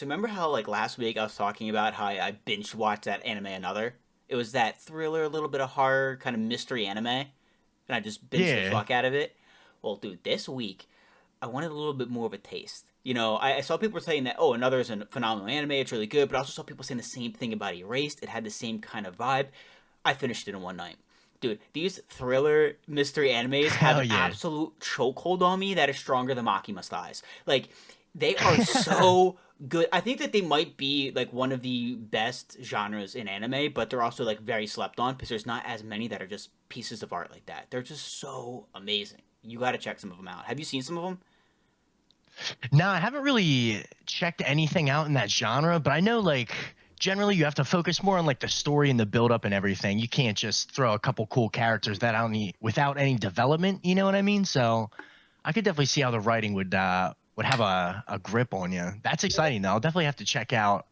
So remember how like last week I was talking about how I binge watched that anime Another? It was that thriller, a little bit of horror, kind of mystery anime, and I just binged the Yeah. fuck out of it. Well, dude, this week I wanted a little bit more of a taste. I saw people saying that Another is a phenomenal anime, it's really good, but I also saw people saying the same thing about Erased. It had the same kind of vibe. I finished it in one night. Dude, these thriller mystery animes have Hell an yeah. absolute chokehold on me that is stronger than Makima styles. Like, they are so good. I think that they might be like one of the best genres in anime, but they're also like very slept on because there's not as many that are just pieces of art like that. They're just so amazing. You got to check some of them out. Have you seen some of them? No, I haven't really checked anything out in that genre, but I know like generally you have to focus more on like the story and the build up and everything. You can't just throw a couple cool characters that out without any development, you know what I mean? So I could definitely see how the writing would have a grip on you. That's exciting though. I'll definitely have to check out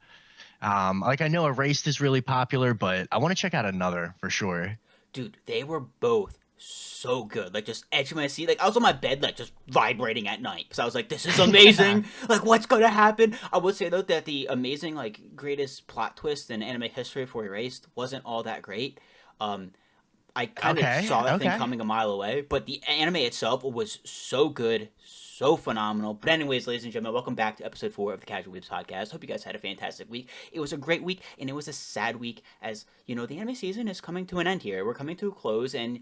like I know Erased is really popular, but I want to check out another for sure. Dude, they were both so good. Like just edge of my seat. Like I was on my bed, like just vibrating at night because I was like, "This is Yeah. amazing! Like what's gonna happen?" I would say though that the amazing like greatest plot twist in anime history for Erased wasn't all that great. Um, I kind of Okay. saw that thing Okay. coming a mile away, but the anime itself was so good, so phenomenal. But anyways, ladies and gentlemen, welcome back to episode 4 of the Casual Weebs podcast. Hope you guys had a fantastic week. It was a great week, and it was a sad week as, the anime season is coming to an end here. We're coming to a close, and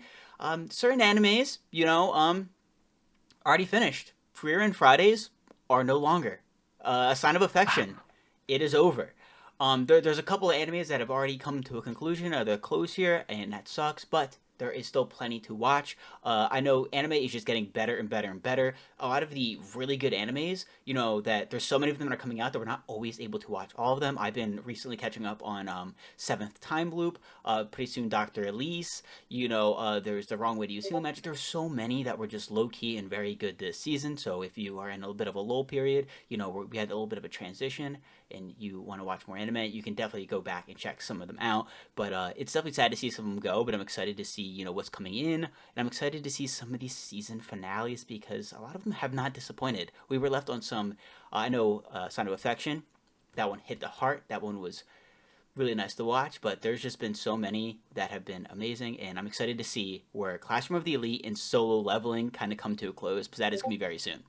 certain animes, already finished. Frieren Fridays are no longer. A Sign of Affection, it is over. There's a couple of animes that have already come to a conclusion or they're close here, and that sucks. But there is still plenty to watch. I know anime is just getting better and better and better. A lot of the really good animes, that there's so many of them that are coming out that we're not always able to watch all of them. I've been recently catching up on Seventh Time Loop. Pretty soon, Doctor Elise. There's The Wrong Way to Use Healing Magic. There's so many that were just low key and very good this season. So if you are in a little bit of a lull period, we had a little bit of a transition and you want to watch more anime, you can definitely go back and check some of them out. But it's definitely sad to see some of them go. But I'm excited to see what's coming in, and I'm excited to see some of these season finales because a lot of them have not disappointed. We were left on some. I know Sign of Affection. That one hit the heart. That one was really nice to watch, but there's just been so many that have been amazing, and I'm excited to see where Classroom of the Elite and Solo Leveling kind of come to a close because that is going to be very soon.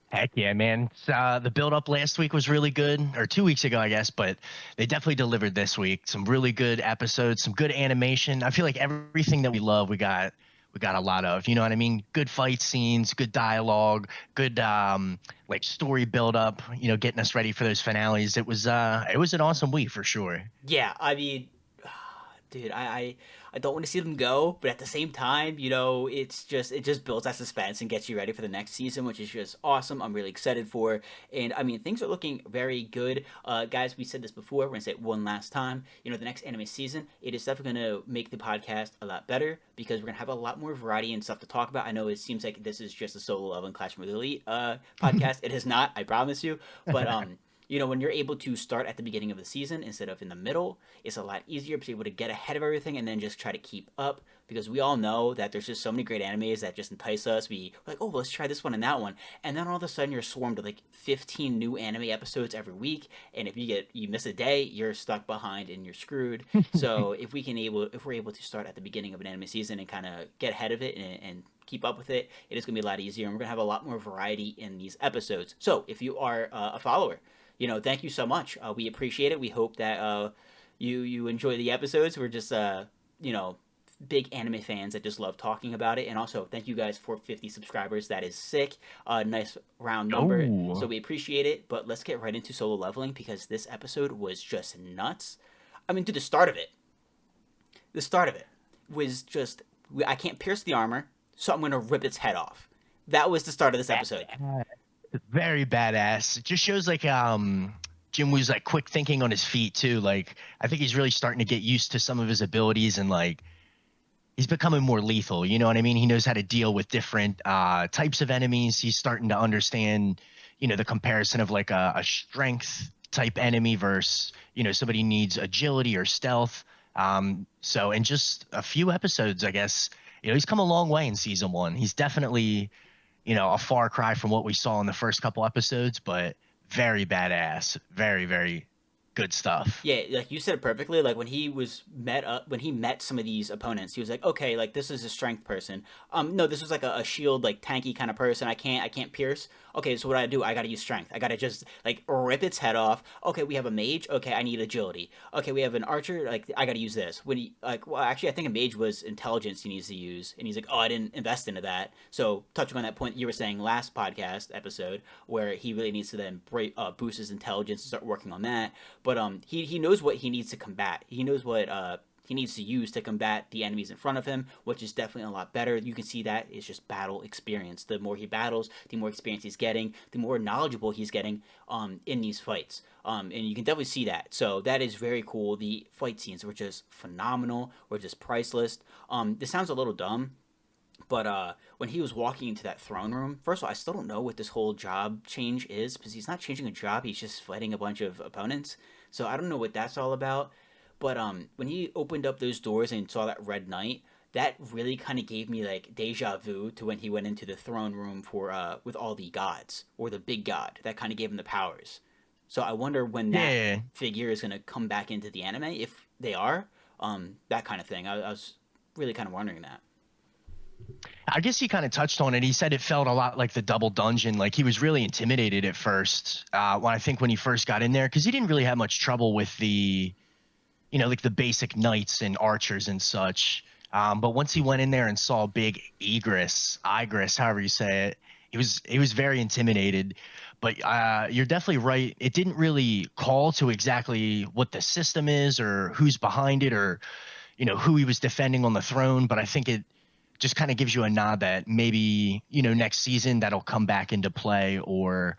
Heck yeah, man. The build up last week was really good, or 2 weeks ago, I guess, but they definitely delivered this week. Some really good episodes, some good animation. I feel like everything that we love, we got a lot of. You know what I mean? Good fight scenes, good dialogue, good like story build up, getting us ready for those finales. It was an awesome week for sure. Yeah, I mean, dude, I don't want to see them go, but at the same time, it just builds that suspense and gets you ready for the next season, which is just awesome. I'm really excited for, and I mean things are looking very good, guys. We said this before. We're gonna say it one last time. The next anime season, it is definitely gonna make the podcast a lot better because we're gonna have a lot more variety and stuff to talk about. I know it seems like this is just a solo level and Clash with the Elite podcast. It is not, I promise you, but when you're able to start at the beginning of the season instead of in the middle, it's a lot easier to be able to get ahead of everything and then just try to keep up because we all know that there's just so many great animes that just entice us. We're like, oh, let's try this one and that one, and then all of a sudden you're swarmed with like 15 new anime episodes every week, and if you miss a day, you're stuck behind and you're screwed. So if we're able to start at the beginning of an anime season and kind of get ahead of it and keep up with it, it is going to be a lot easier, and we're going to have a lot more variety in these episodes. So if you are a follower, thank you so much. We appreciate it. We hope that you enjoy the episodes. We're just you know big anime fans that just love talking about it. And also thank you guys for 50 subscribers. That is sick. Nice round number. So Oh, we appreciate it. But let's get right into Solo Leveling because this episode was just nuts. I mean, to the start of it. The start of it was just I can't pierce the armor, so I'm gonna rip its head off. That was the start of this episode. badass. Very badass. It just shows like Jim was like quick thinking on his feet too. Like I think he's really starting to get used to some of his abilities and like he's becoming more lethal. You know what I mean? He knows how to deal with different types of enemies. He's starting to understand, the comparison of like a strength type enemy versus, somebody needs agility or stealth. So in just a few episodes, I guess, he's come a long way in season 1. He's definitely, a far cry from what we saw in the first couple episodes, but very badass. Very, very good stuff. Yeah, like you said it perfectly. Like when he met some of these opponents, he was like, okay, like this is a strength person. No, this was like a shield, like tanky kind of person. I can't pierce. Okay, so what I do? I gotta use strength. I gotta just like rip its head off. Okay, we have a mage. Okay, I need agility. Okay, we have an archer. Like I gotta use this. When he like, well, actually, I think a mage was intelligence he needs to use, and he's like, oh, I didn't invest into that. So touching on that point you were saying last podcast episode, where he really needs to then boost his intelligence and start working on that. But he knows what he needs to combat. He knows what he needs to use to combat the enemies in front of him, which is definitely a lot better. You can see that it's just battle experience. The more he battles, the more experience he's getting, the more knowledgeable he's getting in these fights. And you can definitely see that. So that is very cool. The fight scenes were just phenomenal, were just priceless. This sounds a little dumb, but when he was walking into that throne room, first of all, I still don't know what this whole job change is because he's not changing a job. He's just fighting a bunch of opponents. So I don't know what that's all about. But when he opened up those doors and saw that red knight, that really kind of gave me like deja vu to when he went into the throne room for with all the gods or the big god that kind of gave him the powers. So I wonder when that Yeah. figure is going to come back into the anime if they are that kind of thing. I was really kind of wondering that. I guess he kind of touched on it. He said it felt a lot like the double dungeon. Like he was really intimidated at first. When I think when he first got in there, because he didn't really have much trouble with the, like the basic knights and archers and such. But once he went in there and saw big Igris, however you say it, he was very intimidated. But you're definitely right. It didn't really call to exactly what the system is or who's behind it or who he was defending on the throne. But I think it just kind of gives you a nod that maybe next season that'll come back into play, or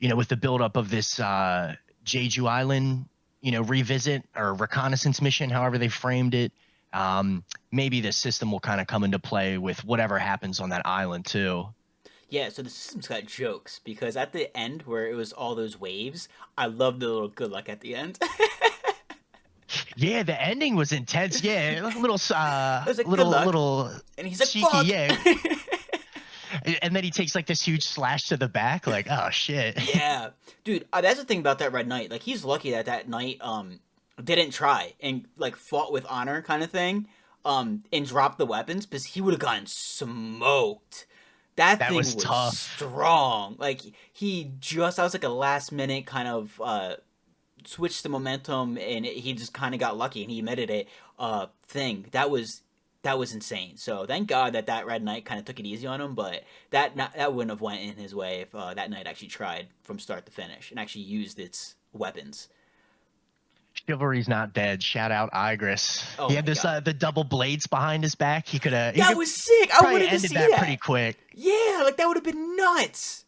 with the buildup of this Jeju Island revisit or reconnaissance mission, however they framed it. Maybe the system will kind of come into play with whatever happens on that island too. Yeah, so the system's got jokes because at the end where it was all those waves, I love the little good luck at the end. Yeah, the ending was intense. Yeah, a little I was like, good luck. little And he's like, cheeky. fuck. Yeah, and then he takes like this huge slash to the back. Like, oh shit. Yeah. Dude, that's the thing about that Red Knight. Like, he's lucky that that knight didn't try and, like, fought with honor kind of thing and dropped the weapons because he would have gotten smoked. That That thing was was tough. strong. Like, that was like a last minute kind of switched the momentum and he just kind of got lucky and he admitted it thing that was insane. So thank God that that red knight kind of took it easy on him, but that wouldn't have went in his way if that knight actually tried from start to finish and actually used its weapons. Chivalry's not dead. Shout out Igris. Oh He had my this God, the double blades behind his back. He that could was sick. I probably wanted to ended see that pretty that. quick. Yeah, like that would have been nuts.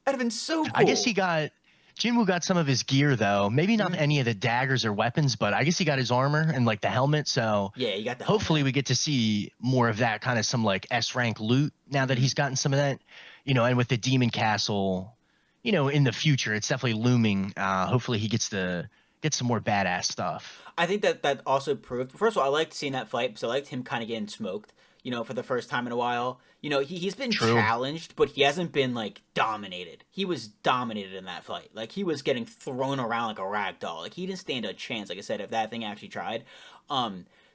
That'd have been so I guess he cool. got Jinwoo got some of his gear though. Maybe not Mm. any of the daggers or weapons, but I guess he got his armor and like the helmet. So Yeah, you got the hopefully helmet. we get to see more of that kind of some like S rank loot now that Mm-hmm. he's gotten some of that. And with the Demon Castle, in the future, it's definitely looming. Hopefully he gets to get some more badass stuff. I think that that also proved. First of all, I liked seeing that fight because I liked him kind of getting smoked. You know, for the first time in a while. You know, he's been True. challenged, but he hasn't been like dominated. He was dominated in that fight. Like he was getting thrown around like a rag doll. Like he didn't stand a chance. Like I said, if that thing actually tried.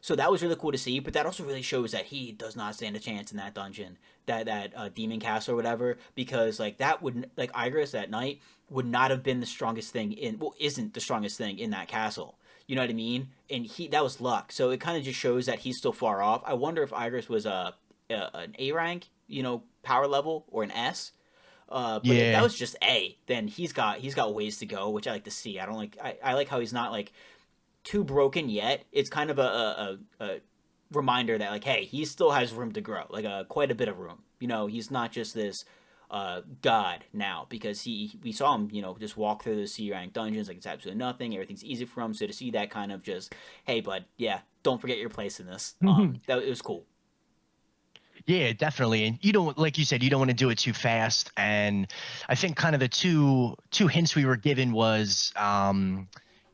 So that was really cool to see. But that also really shows that he does not stand a chance in that dungeon, that demon castle or whatever, because like that would like Igris that night would not have been the strongest thing in. Well, isn't the strongest thing in that castle. You know what I mean? And he that was luck. So it kind of just shows that he's still far off. I wonder if Igris was an A rank, you know, power level or an S. But if that Yeah. was just A, then he's got ways to go, which I like to see. I don't like I like how he's not like too broken yet. It's kind of a reminder that like, hey, he still has room to grow, like quite a bit of room. You know, he's not just this god now because he we saw him just walk through the C rank dungeons like it's absolutely nothing. Everything's easy for him. So to see that kind of just hey, bud, yeah, don't forget your place in this. That it was cool. Yeah, definitely. And you don't, like you said, you don't want to do it too fast. And I think kind of the two hints we were given was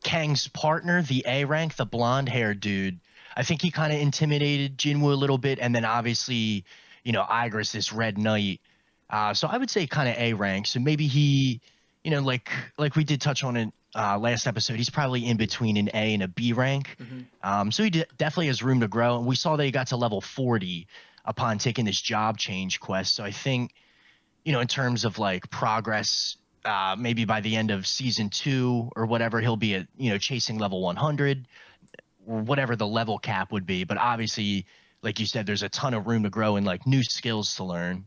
Kang's partner, the A rank, the blonde haired dude. I think he kind of intimidated Jinwoo a little bit, and then obviously, Igris, this Red Knight. So I would say kind of A rank. So maybe he, like we did touch on it last episode, he's probably in between an A and a B rank. Hmm. So definitely has room to grow. And we saw that he got to level 40 upon taking this job change quest. So I think, in terms of like progress, maybe by the end of season 2 or whatever, he'll be at, chasing level 100 or whatever the level cap would be. But obviously, like you said, there's a ton of room to grow and like new skills to learn.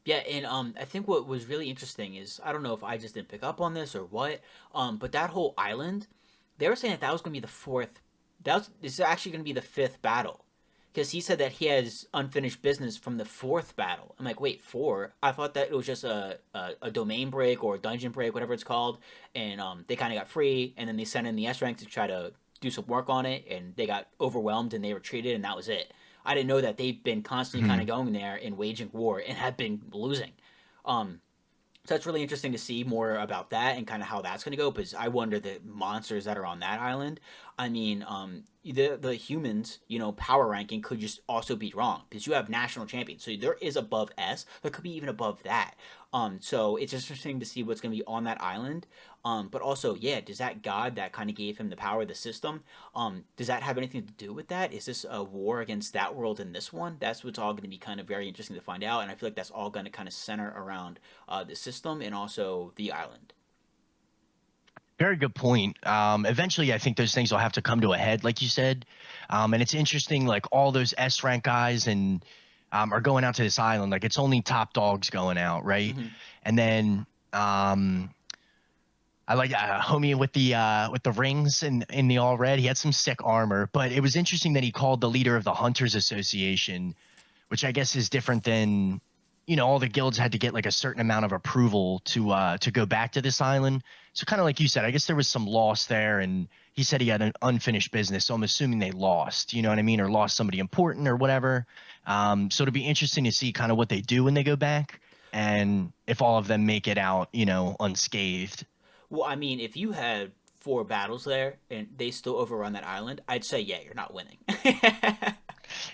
Yeah, and I think what was really interesting is I don't know if I just didn't pick up on this or what, but that whole island, they were saying that that was going to be the fourth. This is actually going to be the fifth battle, because he said that he has unfinished business from the fourth battle. I'm like, wait, four? I thought that it was just a domain break or a dungeon break, whatever it's called, and they kind of got free, and then they sent in the S rank to try to do some work on it, and they got overwhelmed and they retreated, and that was it. I didn't know that they've been constantly kind of Mhm. going there and waging war and have been losing. Um, so that's really interesting to see more about that and kind of how that's going to go. Because I wonder the monsters that are on that island. I mean, the humans, power ranking could just also be wrong because you have national champions. So there is above S. There could be even above that. So it's interesting to see what's going to be on that island. But also, yeah, does that god that kind of gave him the power of the system, does that have anything to do with that? Is this a war against that world in this one? That's what's all going to be kind of very interesting to find out. And I feel like that's all going to kind of center around the system and also the island. Very good point. Eventually, I think those things will have to come to a head, like you said. And it's interesting, like all those S rank guys and are going out to this island. Like it's only top dogs going out, right? Mm-hmm. And then I like homie with the rings in the all red. He had some sick armor, but it was interesting that he called the leader of the Hunters Association, which I guess is different than all the guilds had to get like a certain amount of approval to go back to this island. So kind of like you said, I guess there was some loss there, and he said he had an unfinished business. So I'm assuming they lost, you know what I mean, or lost somebody important or whatever. So it'll be interesting to see kind of what they do when they go back, and if all of them make it out, unscathed. Well, I mean, if you had four battles there and they still overrun that island, I'd say, yeah, you're not winning.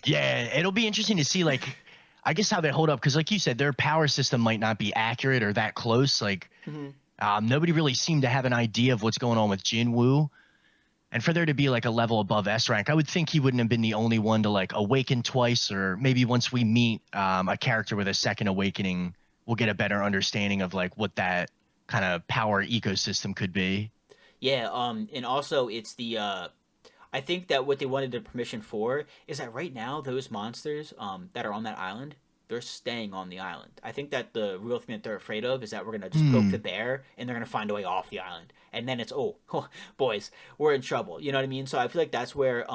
Yeah, it'll be interesting to see like I guess how they hold up because like you said, their power system might not be accurate or that close. Like Mm-hmm. nobody really seemed to have an idea of what's going on with Jinwoo. And for there to be like a level above S rank, I would think he wouldn't have been the only one to like awaken twice, or maybe once we meet a character with a second awakening, we'll get a better understanding of like what that kind of power ecosystem could be. Yeah, and also it's the I think that what they wanted the permission for is that right now those monsters that are on that island, they're staying on the island. I think that the real thing that they're afraid of is that we're gonna just poke the Hmm. bear and they're gonna find a way off the island, and then it's boys, we're in trouble. You know what I mean? So I feel like that's where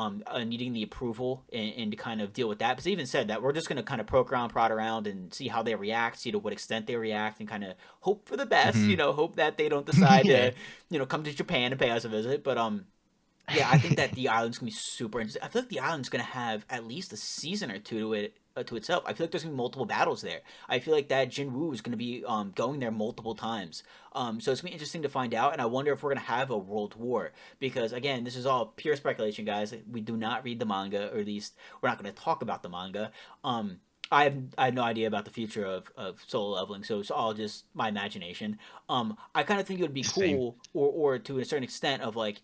needing the approval and to kind of deal with that. Because they even said that we're just gonna kind of poke around, prod around, and see how they react, see to what extent they react, and kind of hope for the best. Hmm. Hope that they don't decide Yeah. to come to Japan and pay us a visit, but yeah, I think that the island's gonna be super interesting. I feel like the island's gonna have at least a season or two to it to itself. I feel like there's gonna be multiple battles there. I feel like that Jinwoo is gonna be going there multiple times. So it's gonna be interesting to find out, and I wonder if we're gonna have a world war because again, this is all pure speculation, guys. We do not read the manga, or at least we're not gonna talk about the manga. I have no idea about the future of solo leveling, so it's all just my imagination. I kind of think it would be Same. cool, or to a certain extent, of like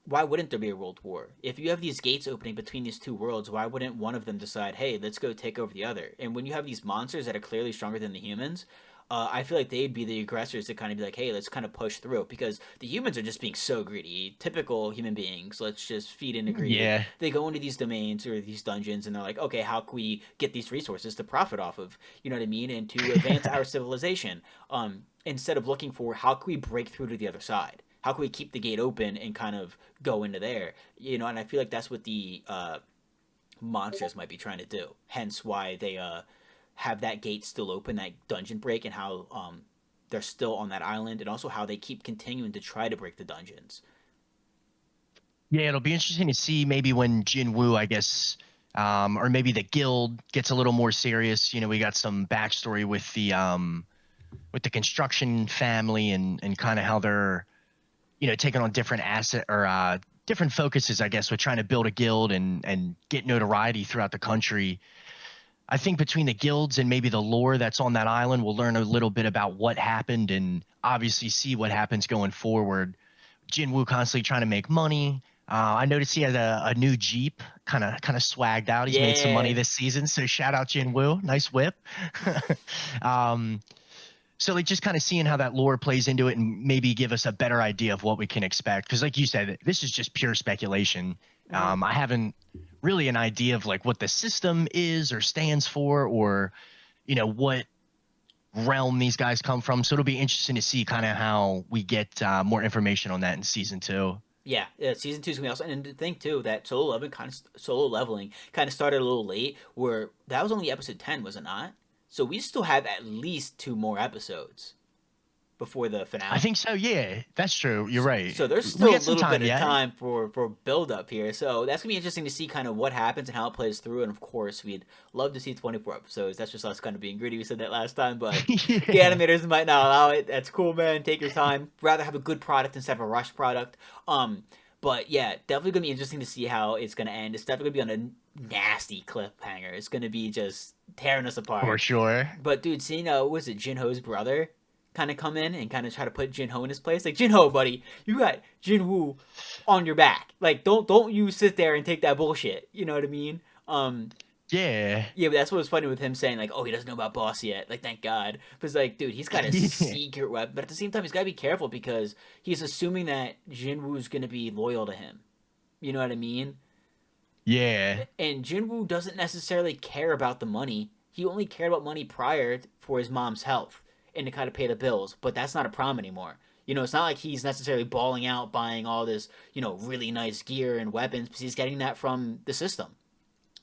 why wouldn't there be a world war? If you have these gates opening between these two worlds, why wouldn't one of them decide, hey, let's go take over the other? And when you have these monsters that are clearly stronger than the humans, I feel like they'd be the aggressors to kind of be like, hey, let's kind of push through because the humans are just being so greedy. Typical human beings, let's just feed into greed. Yeah. They go into these domains or these dungeons and they're like, okay, how can we get these resources to profit off of? You know what I mean? And to advance our civilization. Instead of looking for how can we break through to the other side? How can we keep the gate open and kind of go into there? And I feel like that's what the monsters might be trying to do. Hence why they have that gate still open, that dungeon break, and how they're still on that island, and also how they keep continuing to try to break the dungeons. Yeah, it'll be interesting to see maybe when Jinwoo, I guess, or maybe the guild gets a little more serious. We got some backstory with the construction family and kind of how they're taking on different asset or different focuses, I guess, with trying to build a guild and get notoriety throughout the country. I think between the guilds and maybe the lore that's on that island, we'll learn a little bit about what happened and obviously see what happens going forward. Jinwoo constantly trying to make money. I noticed he had a new Jeep, kind of swagged out. He's made some money Yeah. this season, so shout out Jinwoo, nice whip. um, so like just kind of seeing how that lore plays into it and maybe give us a better idea of what we can expect. Because like you said, this is just pure speculation. Mhm. I haven't really an idea of like what the system is or stands for, or what realm these guys come from. So it'll be interesting to see kind of how we get more information on that in season two. Yeah, season two's gonna be awesome. And to think too that solo leveling kind of started a little late, where that was only episode 10, was it not? So we still have at least two more episodes before the I finale. think so. Yeah, that's true. You're So, right. so there's We still a got some little bit time of yet. time for build up here. So that's gonna be interesting to see kind of what happens and how it plays through. And of course, we'd love to see 24 episodes. That's just us kind of being greedy. We said that last time, but the Yeah. animators might not allow it. That's cool, man. Take your time. Rather have a good product instead of a rushed product. Um, but yeah, definitely gonna be interesting to see how it's gonna end. It's definitely gonna be on a nasty cliffhanger. It's gonna be just tearing us For apart. sure. But dude, seeing was it Jinho's brother kind of come in and kind of try to put Jinho in his place? Like, Jinho, buddy, you got Jinwoo on your back. Like, don't you sit there and take that bullshit. You know what I mean? Um, Yeah. yeah, but that's what was funny with him saying like, oh, he doesn't know about boss yet. Like, thank God. But it's like, dude, he's got a Yeah. secret weapon. But at the same time, he's got to be careful because he's assuming that Jinwoo's gonna be loyal to him. You know what I mean? Yeah. And Jinwoo doesn't necessarily care about the money. He only cared about money prior for his mom's health and to kind of pay the bills. But that's not a problem anymore. You know, it's not like he's necessarily balling out buying all this, really nice gear and weapons because he's getting that from the system.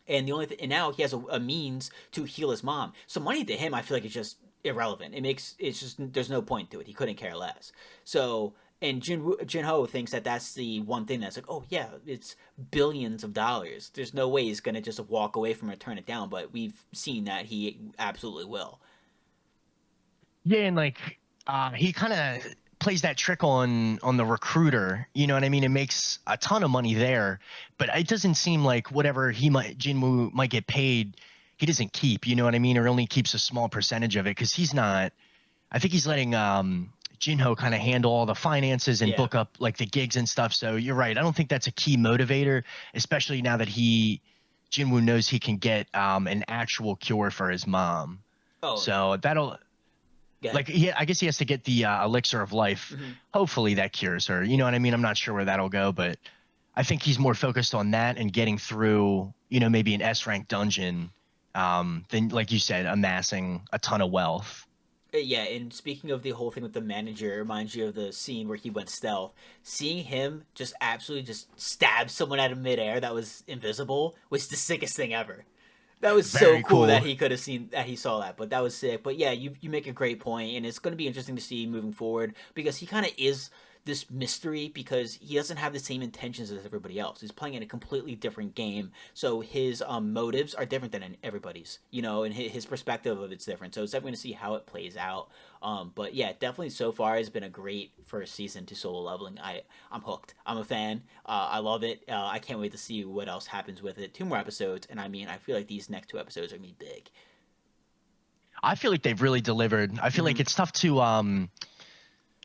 And and now he has a means to heal his mom. So money to him, I feel like it's just irrelevant. It's just there's no point to it. He couldn't care less. So and Jinho thinks that that's the one thing that's like, oh yeah, it's billions of dollars. There's no way he's gonna just walk away from it, and turn it down. But we've seen that he absolutely will. Yeah, and like he kind of plays that trick on the recruiter. You know what I mean? It makes a ton of money there, but it doesn't seem like whatever Jinwoo might get paid, he doesn't keep. You know what I mean? Or only keeps a small percentage of it because he's not. I think he's letting Jinho kind of handle all the finances and Yeah. book up like the gigs and stuff. So you're right. I don't think that's a key motivator, especially now that Jinwoo knows he can get an actual cure for his mom. Oh, So that'll good. like I guess he has to get the elixir of life. Mm-hmm. Hopefully that cures her. You know what I mean? I'm not sure where that'll go, but I think he's more focused on that and getting through, maybe an S rank dungeon, than like you said, amassing a ton of wealth. Yeah, and speaking of the whole thing with the manager, it reminds you of the scene where he went stealth. Seeing him just absolutely just stab someone out of midair that was invisible was the sickest thing ever. That was so Very cool that cool. he could have seen that he saw that, but that was sick. But yeah, you make a great point, and it's going to be interesting to see moving forward because he kind of is this mystery because he doesn't have the same intentions as everybody else. He's playing in a completely different game, so his motives are different than everybody's. And his perspective of it's different. So it's definitely going to see how it plays out. But yeah, definitely so far has been a great first season to solo leveling. I'm hooked. I'm a fan. I love it. I can't wait to see what else happens with it. Two more episodes, and I mean, I feel like these next two episodes are gonna be big. I feel like they've really delivered. I feel Mm-hmm. like it's tough to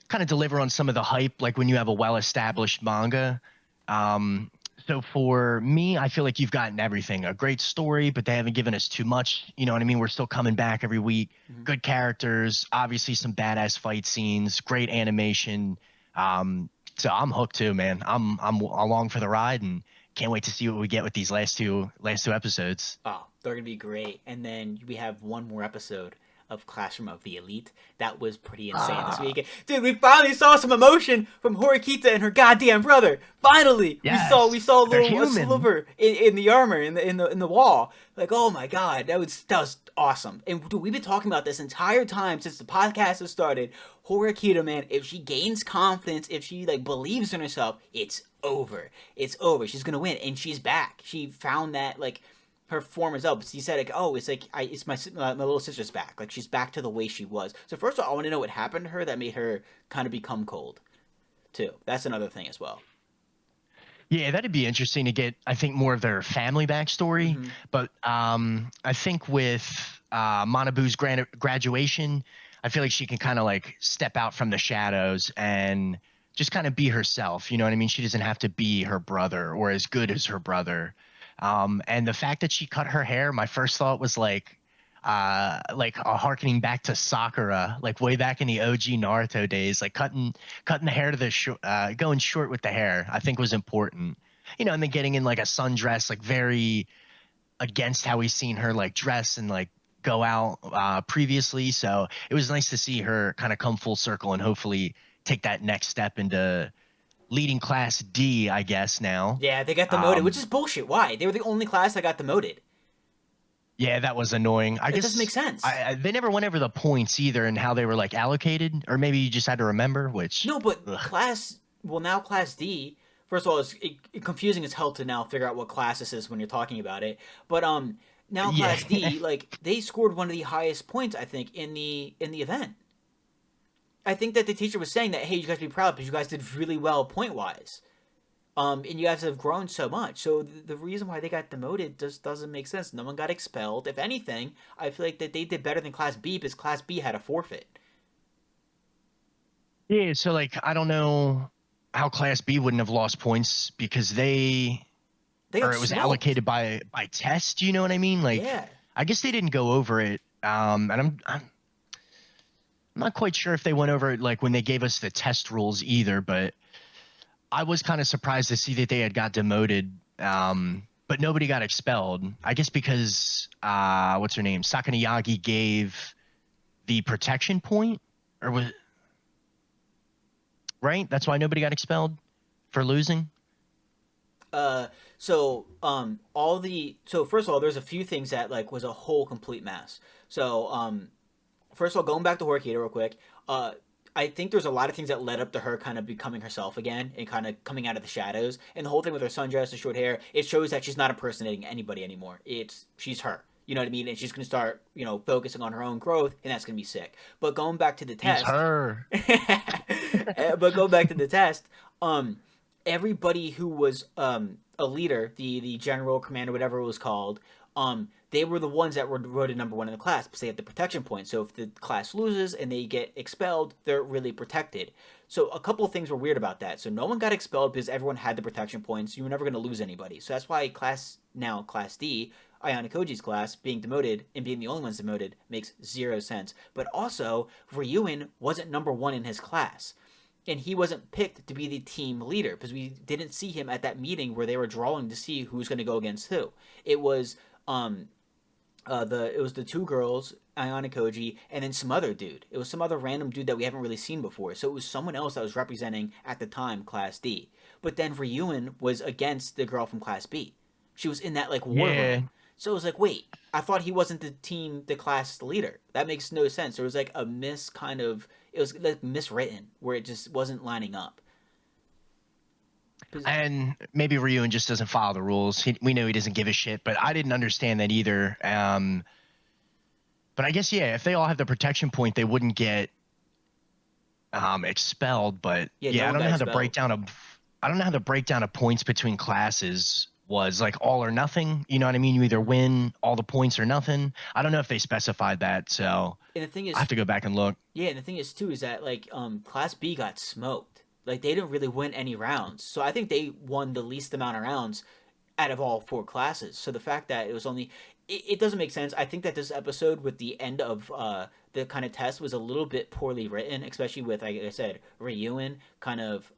kind of deliver on some of the hype, like when you have a well-established manga. Um, so for me, I feel like you've gotten everything. A great story, but they haven't given us too much. You know what I mean? We're still coming back every week. Mm-hmm. Good characters, obviously some badass fight scenes, great animation. So I'm hooked too, man. I'm along for the ride and can't wait to see what we get with these last two episodes. Oh, they're gonna be great. And then we have one more episode of Classroom of the Elite. That was pretty insane this Ah, weekend. Dude, we finally saw some emotion from Horikita and her goddamn brother. Finally, we yes, saw they're a human. sliver in the armor in the wall. Like, oh my god, that was awesome. And dude, we've been talking about this entire time since the podcast has started. Horikita, man, if she gains confidence, if she like believes in herself, it's over. It's over. She's gonna win, and she's back. She found that like her form is up. She said like, "Oh, it's like it's my little sister's back. Like she's back to the way she was." So first of all, I want to know what happened to her that made her kind of become cold, too. That's another thing as well. Yeah, that'd be interesting to get, I think, more of their family backstory. Mm-hmm. But I think with Manabu's graduation, I feel like she can kind of like step out from the shadows and just kind of be herself. You know what I mean? She doesn't have to be her brother or as good as her brother. And the fact that she cut her hair, my first thought was like harkening back to Sakura, like way back in the OG Naruto days, like cutting the hair to the going short with the hair, I think was important. You know, and then getting in like a sundress, like very against how we've seen her like dress and like go out previously. So it was nice to see her kind of come full circle and hopefully take that next step into leading class D, I guess now. Yeah, they got demoted, which Um, is bullshit. Why? They were the only class that got demoted. yeah, that was annoying. I It doesn't make guess sense. they never went over the points either and how they were like allocated, or maybe you just had to remember, which, No, but ugh. now class D. First of all, confusing as hell to now figure out what class this is when you're talking about it. But now Yeah. class D, like they scored one of the highest points I think in the event. I think that the teacher was saying that, hey, you guys be proud because you guys did really well point wise. And you guys have grown so much. So the reason why they got demoted just doesn't make sense. No one got expelled. If anything, I feel like that they did better than Class B because Class B had a forfeit. Yeah, so like I don't know how Class B wouldn't have lost points because they They or got it was smoked. allocated by test, you know what I mean? Like Yeah. I guess they didn't go over it. And I'm not quite sure if they went over it like when they gave us the test rules either, but I was kind of surprised to see that they had got demoted. But nobody got expelled. I guess because what's her name? Sakaniyagi gave the protection point, or was right? That's why nobody got expelled for losing. Uh, so first of all, there's a few things that like was a whole complete mess. So first of all, going back to Horikita real quick, uh, I think there's a lot of things that led up to her kind of becoming herself again and kind of coming out of the shadows. And the whole thing with her sundress, the short hair, it shows that she's not impersonating anybody anymore. She's her. You know what I mean? And she's gonna start, focusing on her own growth, and that's gonna be sick. But going back to the He's test, her. but going back to the test, um, everybody who was a leader, the general commander, whatever it was called, they were the ones that were voted number one in the class because they have the protection point. So if the class loses and they get expelled, they're really protected. So a couple of things were weird about that. So no one got expelled because everyone had the protection points. You were never going to lose anybody. So that's why class D, Ayana Koji's class, being demoted and being the only ones demoted makes zero sense. But also, Ryuen wasn't number one in his class and he wasn't picked to be the team leader because we didn't see him at that meeting where they were drawing to see who's going to go against who. It was the two girls, Ayana Koji, and then some other dude. It was some other random dude that we haven't really seen before. So it was someone else that was representing at the time Class D. But then Ryuen was against the girl from Class B. She was in that like war Yeah. room. So it was like, wait, I thought he wasn't the class leader. That makes no sense. There was like a it was like miswritten where it just wasn't lining up. And maybe Ryuen just doesn't follow the rules. We know he doesn't give a shit, but I didn't understand that either. But I guess yeah, if they all have the protection point, they wouldn't get expelled. But Yeah, no yeah, one got expelled. I don't know how the breakdown of points between classes was like all or nothing. You know what I mean? You either Mm-hmm. win all the points or nothing. I don't know if they specified that, so And the thing I is, have to go back and look. yeah, and the thing is too is that like Class B got smoked. Like they didn't really win any rounds. So I think they won the least amount of rounds out of all four classes. So the fact that it was only it doesn't make sense. I think that this episode with the end of the kind of test was a little bit poorly written, especially with like I said, Ryuen kind of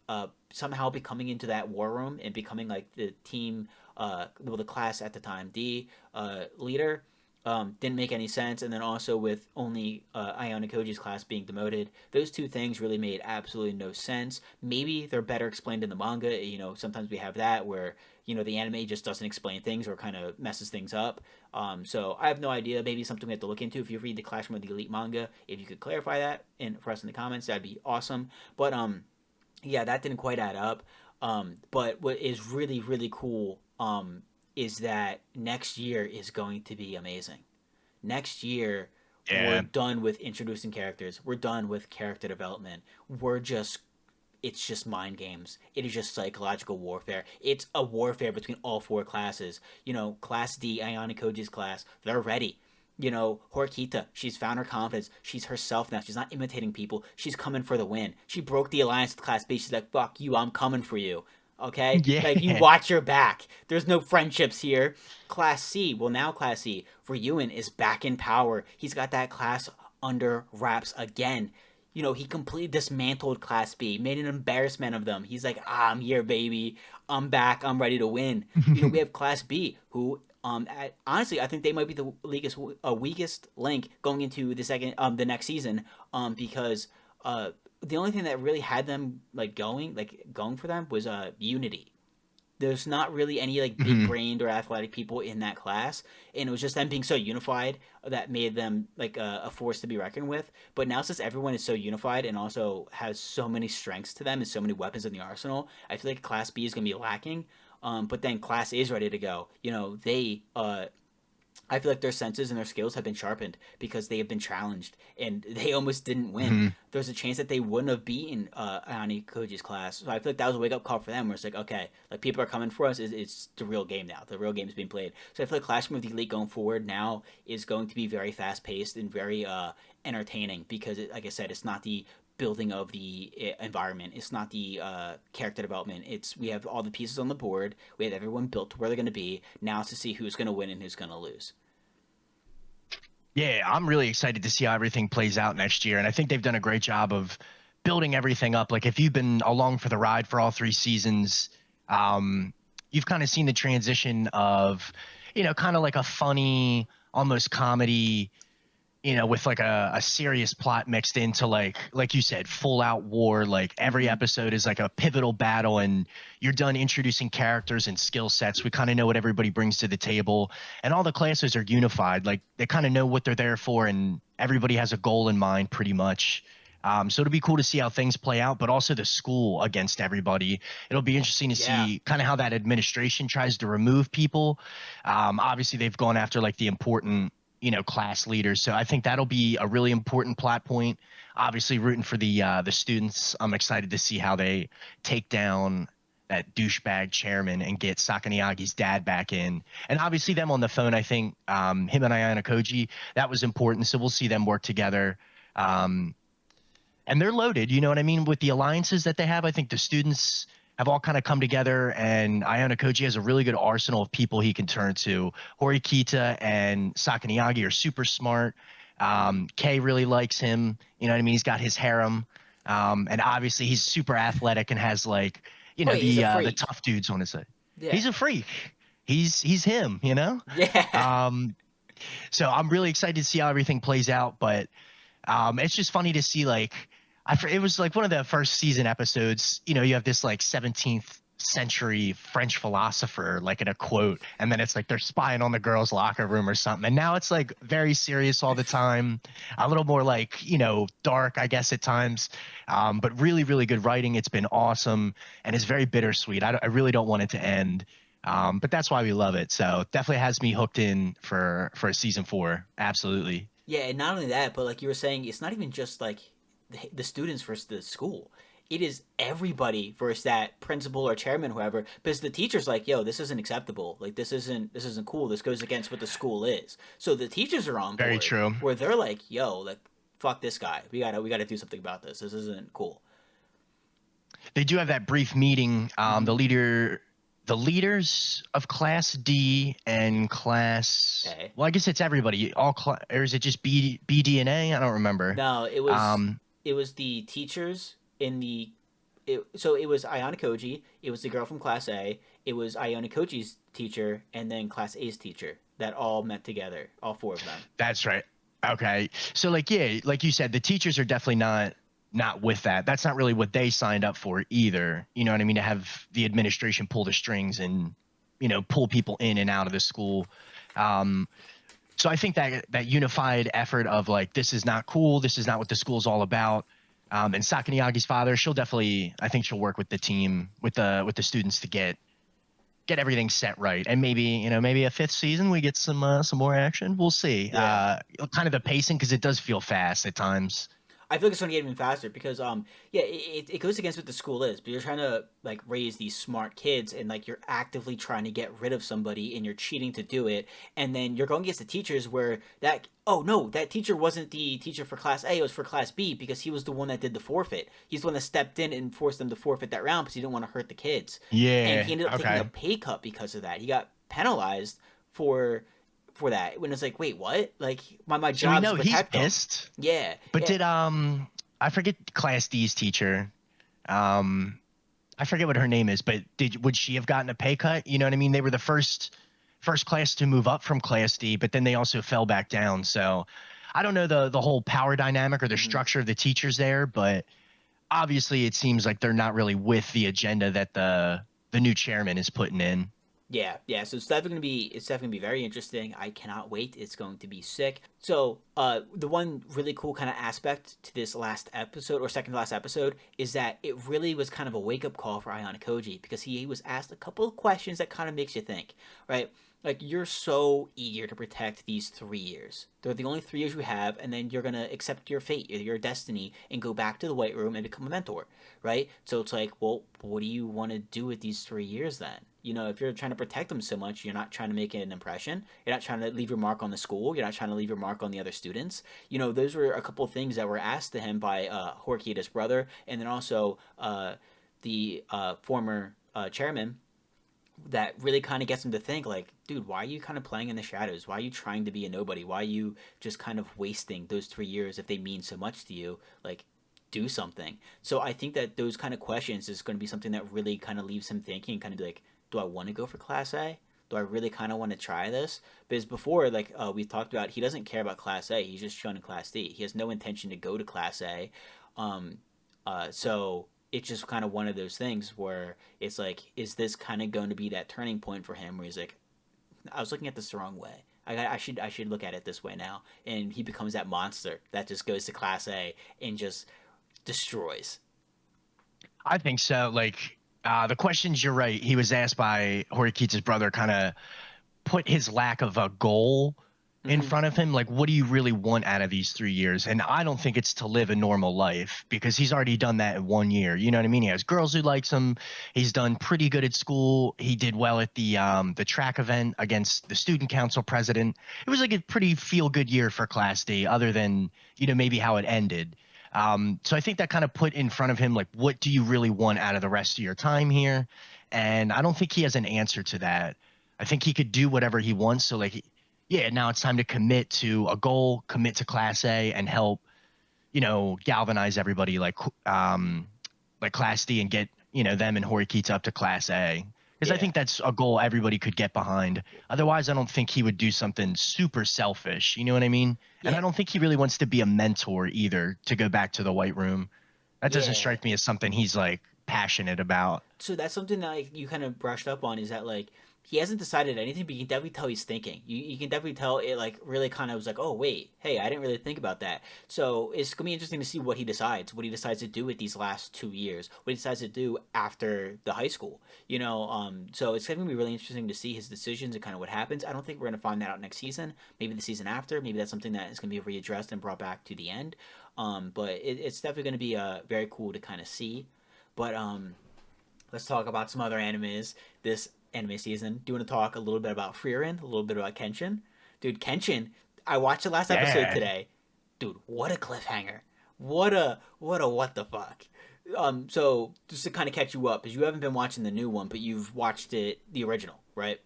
somehow becoming into that war room and becoming like the team the class at the time D leader. Didn't make any sense, and then also with only Ayana Koji's class being demoted, those two things really made absolutely no sense. Maybe they're better explained in the manga. Sometimes we have that where the anime just doesn't explain things or kind of messes things up. So I have no idea. Maybe something we have to look into. If you read the Classroom of the Elite manga, if you could clarify that and for us in the comments, that'd be awesome. But yeah, that didn't quite add up. But what is really really cool is that next year is going to be amazing. Next year we're Yeah. done with introducing characters. We're done with character development. We're just it's just mind games. It is just psychological warfare. It's a warfare between all four classes. Class D, Ayana Koji's class, they're ready. Horikita, she's found her confidence. She's herself now. She's not imitating people. She's coming for the win. She broke the alliance with Class B. She's like, fuck you, I'm coming for you. Okay? Like, you Yeah. watch your back. There's no friendships here. Class C, well, now Class C, Ryuen is back in power. He's got that class under wraps again. He completely dismantled Class B, made an embarrassment of them. He's like, I'm here, baby. I'm back. I'm ready to win. We have Class B, who, honestly, I think they might be the weakest link going into the next season, because the only thing that really had them going for them was unity. There's not really any like big Mhm. brained or athletic people in that class, and it was just them being so unified that made them like a force to be reckoned with. But now, since everyone is so unified and also has so many strengths to them and so many weapons in the arsenal, I feel like Class B is going to be lacking. But then Class A is ready to go. I feel like their senses and their skills have been sharpened because they have been challenged and they almost didn't win. Mhm. There's a chance that they wouldn't have beaten Ayani Koji's class. So I feel like that was a wake up call for them where it's like, okay, like people are coming for us. It's the real game now. The real game is being played. So I feel like Classroom of the Elite going forward now is going to be very fast paced and very entertaining because, like I said, it's not the building of the environment. It's not the character development. We have all the pieces on the board. We have everyone built to where they're going to be. Now it's to see who's going to win and who's going to lose. Yeah, I'm really excited to see how everything plays out next year. And I think they've done a great job of building everything up. Like if you've been along for the ride for all three seasons, um, you've kind of seen the transition of, kind of like a funny, almost comedy, with like a serious plot mixed into like you said, full out war. Like every Mm-hmm. episode is like a pivotal battle, and you're done introducing characters and skill sets. We kind of know what everybody brings to the table, and all the classes are unified. Like they kind of know what they're there for, and everybody has a goal in mind, pretty much. So it'll be cool to see how things play out, but also the school against everybody. It'll be interesting to Yeah. see kind of how that administration tries to remove people. Obviously, they've gone after like the important class leaders. So I think that'll be a really important plot point. Obviously, rooting for the students. I'm excited to see how they take down that douchebag chairman and get Sakaniagi's dad back in. And obviously, them on the phone. I think him and Ayana Koji, that was important. So we'll see them work together. Um, and they're loaded. You know what I mean? With the alliances that they have, I think the students have all kind of come together, and Ayano Koji has a really good arsenal of people he can turn to. Horikita and Sakaniagi are super smart. Kei really likes him. You know what I mean? He's got his harem, and obviously he's super athletic and has like Oh, yeah, he's a the freak. tough dudes on his side. Yeah. He's a freak. He's him. Yeah. Um, so I'm really excited to see how everything plays out, but it's just funny to see like it was like one of the first season episodes. You have this like 17th century French philosopher like in a quote, and then it's like they're spying on the girls' locker room or something. And now it's like very serious all the time, a little more like dark, I guess at times, but really really good writing. It's been awesome, and it's very bittersweet. I really don't want it to end. But that's why we love it. So definitely has me hooked in for season 4. Absolutely. Yeah, and not only that, but like you were saying, it's not even just like the students versus the school. It is everybody versus that principal or chairman, whoever, because the teacher's like, "Yo, this isn't acceptable. Like, this isn't cool. This goes against what the school is." So the teachers are on Very board, true. where they're like, "Yo, like, fuck this guy. We gotta do something about this. This isn't cool." They do have that brief meeting. Mm-hmm. The leaders of Class D and Class. Okay. Well, I guess it's everybody. Or is it just B, D, and A? I don't remember. No, it was Um, it was the teachers in the so it was Ayana Koji, it was the girl from Class A, it was Ayana Koji's teacher, and then Class A's teacher that all met together, all four of them. that's right. Okay. So like yeah, like you said, the teachers are definitely not with that. That's not really what they signed up for either. You know what I mean? To have the administration pull the strings and pull people in and out of the school. Um, so I think that unified effort of like this is not cool, this is not what the school's all about. And Sakaniagi's father, she'll definitely, I think she'll work with the team, with the students to get everything set right, and maybe a fifth season we get some more action. We'll see. Yeah. Kind of the pacing because it does feel fast at times. I feel like it's gonna get even faster because yeah, it goes against what the school is, but you're trying to like raise these smart kids and like you're actively trying to get rid of somebody and you're cheating to do it, and then you're going against the teachers where that, oh no, that teacher wasn't the teacher for class A, it was for class B because he was the one that did the forfeit. He's the one that stepped in and forced them to forfeit that round because he didn't want to hurt the kids, and he Yeah. ended up taking a Okay. pay cut because of that. He got penalized for for that when it's like, wait, what? Like my So we job is to know he's protect them. pissed. Yeah, But yeah. did I forget Class D's teacher. Um I forget what her name is, but would she have gotten a pay cut? You know what I mean? They were the first class to move up from Class D, but then they also fell back down. So I don't know the whole power dynamic or the Mm-hmm. structure of the teachers there, but obviously it seems like they're not really with the agenda that the new chairman is putting in. Yeah, yeah. So it's definitely gonna be very interesting. I cannot wait. It's going to be sick. So, the one really cool kind of aspect to this last episode or second to last episode is that it really was kind of a wake up call for Ayana Koji because he was asked a couple of questions that kind of makes you think, right? Like you're so eager to protect these 3 years. They're the only 3 years you have, and then you're gonna accept your fate, your destiny, and go back to the White Room and become a mentor, right? So it's like, well, what do you want to do with these 3 years then? You know, if you're trying to protect them so much, you're not trying to make an impression. You're not trying to leave your mark on the school. You're not trying to leave your mark on the other students. You know, those were a couple of things that were asked to him by Horikita's brother, and then also the former chairman, that really kind of gets him to think like, dude, why are you kind of playing in the shadows? Why are you trying to be a nobody? Why are you just kind of wasting those 3 years if they mean so much to you? Like, do something. So I think that those kind of questions is going to be something that really kind of leaves him thinking, kind of be like, do I want to go for Class A? Do I really kind of want to try this? Because before, like we talked about, he doesn't care about Class A. He's just shown in Class D. He has no intention to go to Class A. Um, so it's just kind of one of those things where it's like, is this kind of going to be that turning point for him where he's like, I was looking at this the wrong way. I should look at it this way now, and he becomes that monster that just goes to Class A and just destroys. I think so. Like the questions, you're right. He was asked by Horikita's brother, kind of put his lack of a goal in Mm-hmm. front of him. Like, what do you really want out of these 3 years? And I don't think it's to live a normal life because he's already done that in 1 year. You know what I mean? He has girls who likes him. He's done pretty good at school. He did well at the track event against the student council president. It was like a pretty feel good year for Class D, other than maybe how it ended. So I think that kind of put in front of him like, what do you really want out of the rest of your time here? And I don't think he has an answer to that. I think he could do whatever he wants. So like, yeah, now it's time to commit to a goal, commit to Class A, and help galvanize everybody like Class D and get them and Horikita up to Class A. Because I Yeah, think that's a goal everybody could get behind. Otherwise, I don't think he would do something super selfish. You know what I mean? And yeah, I don't think he really wants to be a mentor either. To go back to the White Room, that doesn't yeah. strike me as something he's like passionate about. So that's something that like, you kind of brushed up on is that like he hasn't decided anything, but you can definitely tell he's thinking. You can definitely tell it like really kind of was like, oh wait, hey, I didn't really think about that. So it's gonna be interesting to see what he decides to do with these last 2 years, what he decides to do after the high school. You know, so it's gonna be really interesting to see his decisions and kind of what happens. I don't think we're gonna find that out next season. Maybe the season after. Maybe that's something that is gonna be readdressed and brought back to the end. But it's definitely gonna be very cool to kind of see. But let's talk about some other animes this anime season. Do you want to talk a little bit about Frieren, a little bit about Kenshin? Dude, Kenshin, I watched the last episode Yeah. today. Dude, what a cliffhanger. What the fuck. So just to kind of catch you up, because you haven't been watching the new one, but you've watched the original, right?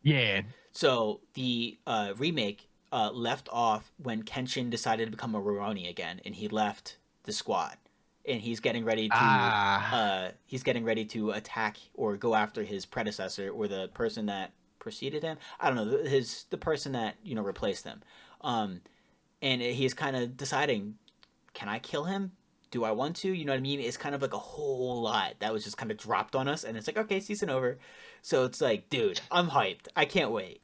Yeah. So the remake left off when Kenshin decided to become a Rurouni again, and he left the squad, and he's getting ready to attack or go after his predecessor or the person that preceded him. I don't know the person that replaced him, um, and he's kind of deciding, can I kill him? Do I want to? You know what I mean? It's kind of like a whole lot that was just kind of dropped on us, and it's like, okay, season over. So it's like, dude, I'm hyped. I can't wait.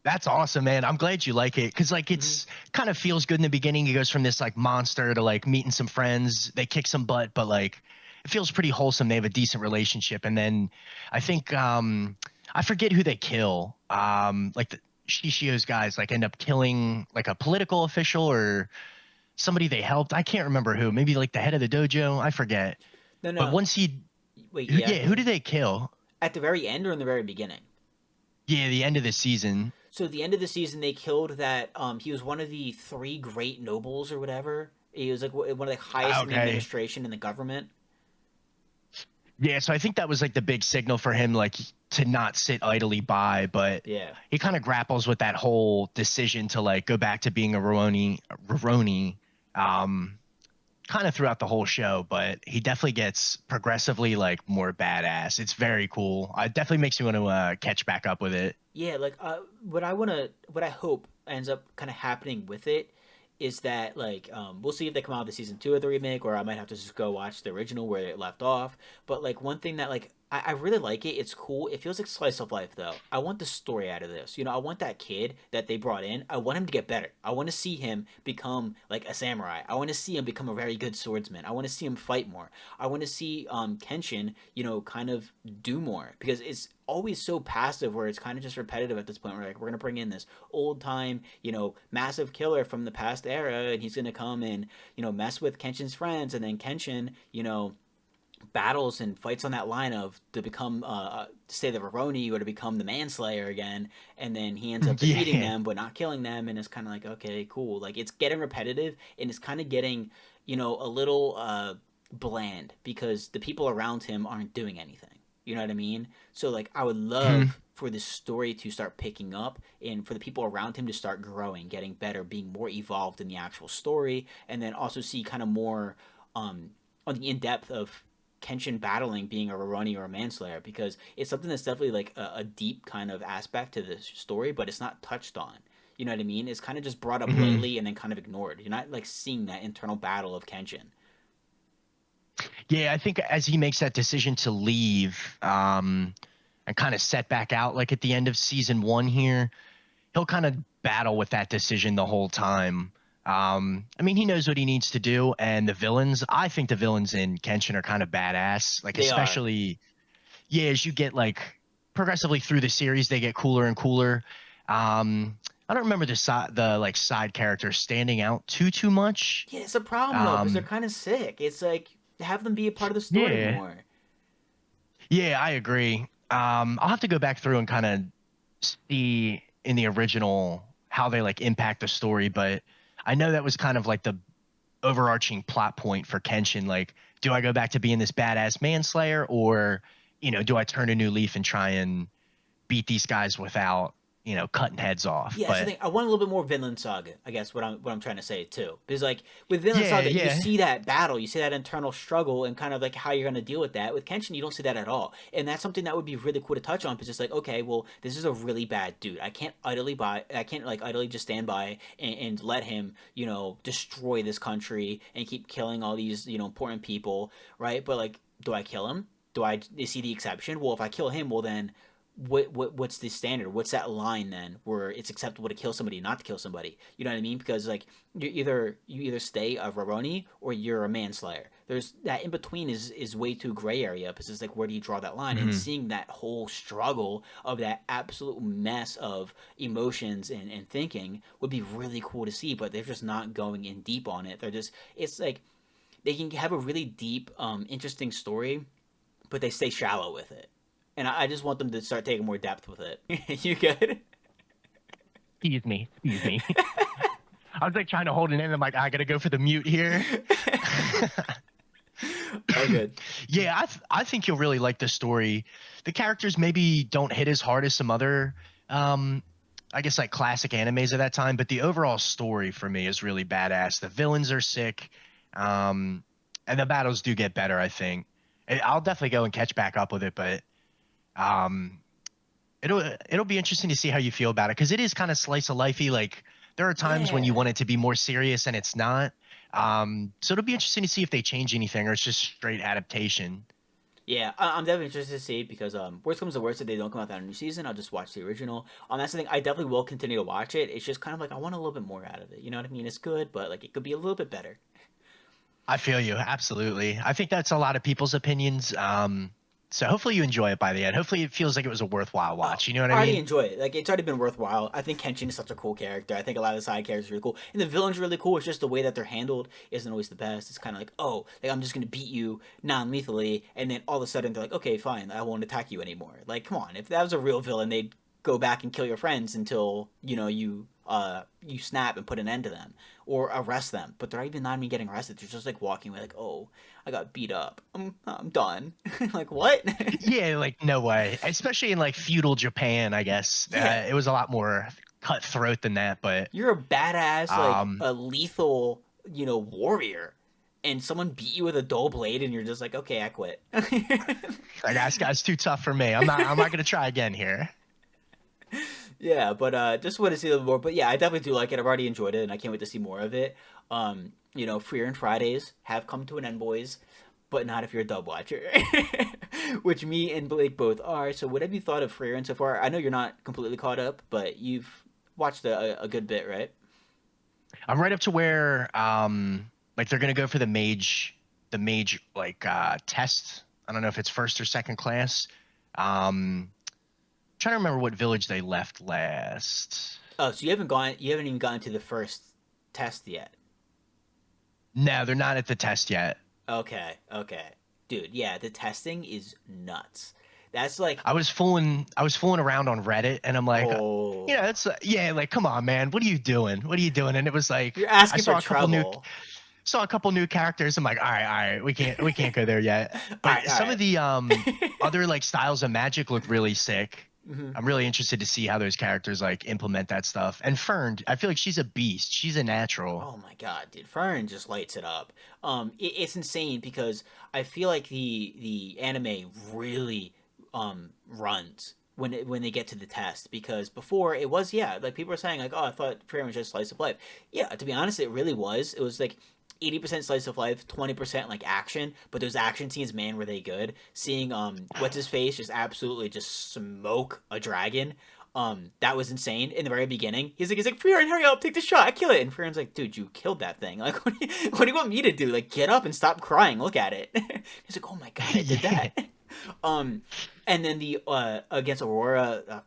That's awesome, man. I'm glad you like it because like Mm-hmm. it's kind of feels good in the beginning. He goes from this like monster to like meeting some friends. They kick some butt, but like it feels pretty wholesome. They have a decent relationship, and then I think I forget who they kill. Like the Shishio's guys like end up killing like a political official or somebody they helped. I can't remember who. Maybe like the head of the dojo. I forget. No, But no. once he, Wait, yeah, yeah, go who ahead. did they kill? At the very end or in the very beginning? Yeah, the end of the season. So at the end of the season, they killed that. He was one of the three great nobles or whatever. He was like one of the highest in the Okay. administration in the government. Yeah, so I think that was like the big signal for him, like to not sit idly by, but Yeah. he kind of grapples with that whole decision to like go back to being a Roroni, um, kind of throughout the whole show, but he definitely gets progressively like more badass. It's very cool. It definitely makes me want to catch back up with it. Yeah, like what I hope ends up kind of happening with it is that like we'll see if they come out with the season two of the remake, or I might have to just go watch the original where it left off. But like one thing that like I really like it. It's cool. It feels like slice of life though. I want the story out of this. You know, I want that kid that they brought in. I want him to get better. I want to see him become like a samurai. I want to see him become a very good swordsman. I want to see him fight more. I want to see Kenshin, you know, kind of do more because it's always so passive where it's kind of just repetitive at this point. We're like, we're gonna bring in this old time, you know, massive killer from the past era, and he's gonna come and you know mess with Kenshin's friends, and then Kenshin, you know, battles and fights on that line of to become to stay the Veroni or to become the Manslayer again, and then he ends up defeating Yeah. them but not killing them, and it's kind of like okay, cool. Like it's getting repetitive and it's kind of getting you know a little bland because the people around him aren't doing anything. You know what I mean? So like I would Mhm. love for this story to start picking up and for the people around him to start growing, getting better, being more evolved in the actual story, and then also see kind of more um, on the in depth of Kenshin battling being a Roroni or a Manslayer because it's something that's definitely like a deep kind of aspect to the story, but it's not touched on. You know what I mean? It's kind of just brought up Mhm. lately and then kind of ignored. You're not like seeing that internal battle of Kenshin. Yeah, I think as he makes that decision to leave, and kind of set back out like at the end of season one here, he'll kind of battle with that decision the whole time. I mean, he knows what he needs to do, and the villains, I think the villains in Kenshin are kind of badass. Like, They are. especially, yeah, as you get like progressively through the series, they get cooler and cooler. I don't remember the like side characters standing out too much. Yeah, it's a problem though because they're Um, kind of sick. It's like have them be a part of the story yeah, more. yeah, I agree. I'll have to go back through and kind of see in the original how they like impact the story, but I know that was kind of like the overarching plot point for Kenshin. Like, do I go back to being this badass manslayer, or do I turn a new leaf and try and beat these guys without cutting heads off? Yeah, that's the But thing. I want a little bit more Vinland Saga. I guess what I'm trying to say too, because like with Vinland yeah, Saga, you yeah. see that battle, you see that internal struggle, and kind of like how you're going to deal with that. With Kenshin, you don't see that at all, and that's something that would be really cool to touch on. Because it's like, okay, well, this is a really bad dude. I can't like idly just stand by and let him, you know, destroy this country and keep killing all these, you know, important people, right? But like, do I kill him? Is he the exception? Well, if I kill him, well then what's the standard? What's that line then where it's acceptable to kill somebody, not to kill somebody? You know what I mean? Because like you either stay a Roroni or you're a manslayer. There's that in between is way too gray area because it's like where do you draw that line? And Mhm. seeing that whole struggle of that absolute mess of emotions and thinking would be really cool to see. But they're just not going in deep on it. They're just it's like they can have a really deep, interesting story, but they stay shallow with it. And I just want them to start taking more depth with it. You good? Excuse me, excuse me. I was like trying to hold it in. I'm like, I gotta go for the mute here. All good. Yeah, I think you'll really like the story. The characters maybe don't hit as hard as some other, um, I guess like classic animes of that time, but the overall story for me is really badass. The villains are sick, um, and the battles do get better. I think. I'll definitely go and catch back up with it, but um, it'll be interesting to see how you feel about it because it is kind of slice of lifey. Like there are times when you Yeah. want it to be more serious and it's not. So it'll be interesting to see if they change anything or it's just straight adaptation. Yeah, I'm definitely interested to see because worst comes to worst, if they don't come out with a new season, I'll just watch the original. That's the thing. I definitely will continue to watch it. It's just kind of like I want a little bit more out of it. You know what I mean? It's good, but like it could be a little bit better. I feel you absolutely. I think that's a lot of people's opinions. So hopefully you enjoy it by the end. Hopefully it feels like it was a worthwhile Oh, watch. You know what I I already mean? enjoy it. Like it's already been worthwhile. I think Kenshin is such a cool character. I think a lot of the side characters are really cool, and the villain's really cool. It's just the way that they're handled isn't always the best. It's kind of like, oh, like I'm just gonna beat you non-lethally, and then all of a sudden they're like, okay, fine, I won't attack you anymore. Like, come on, if that was a real villain, they'd go back and kill your friends until you snap and put an end to them or arrest them. But they're even not even getting arrested. They're just like walking away, like, oh, I got beat up. I'm done. Like what? Yeah, like no way. Especially in like feudal Japan, I guess. Yeah. It was a lot more cutthroat than that, but You're a badass, like um a lethal, warrior, and someone beat you with a dull blade, and you're just like, okay, I quit. like this guy's too tough for me. I'm not gonna try again here. Yeah, but just want to see a little more. But yeah, I definitely do like it. I've already enjoyed it, and I can't wait to see more of it. Frieren Fridays have come to an end, boys, but not if you're a dub watcher, which me and Blake both are. So, what have you thought of Frieren so far? I know you're not completely caught up, but you've watched a good bit, right? I'm right up to where like they're gonna go for the mage like test. I don't know if it's first or second class. Trying to remember what village they left last. Oh, so you haven't even gotten to the first test yet. No, they're not at the test yet. Okay, okay. Dude, yeah, the testing is nuts. That's like, I was fooling around on Reddit, and I'm like, oh, it's yeah, like come on, man, what are you doing? What are you doing? And it was like you're I asking for saw a couple new trouble. saw a couple new characters. I'm like, all right, we can't go there yet. All But right, all some of right. the other like styles of magic look really sick. Hmm. I'm really interested to see how those characters like implement that stuff. And Fern, I feel like she's a beast. She's a natural. Oh my god, dude, Frieren just lights it up. It's insane because I feel like the anime really runs when they get to the test because before it was, yeah, like people were saying like, oh, I thought Frieren was just slice of life. Yeah, to be honest, it really was. It was like 80% slice of life, 20% like action, but those action scenes, man, were they good. Seeing what's his face just absolutely just smoke a dragon, that was insane in the very beginning. He's like, Frieren, hurry up, take the shot, kill it. And Frieren's like, dude, you killed that thing. Like, what do you want me to do? Like, get up and stop crying. Look at it. He's like, oh my god, I did Yeah. that. um, and then the against Aurora,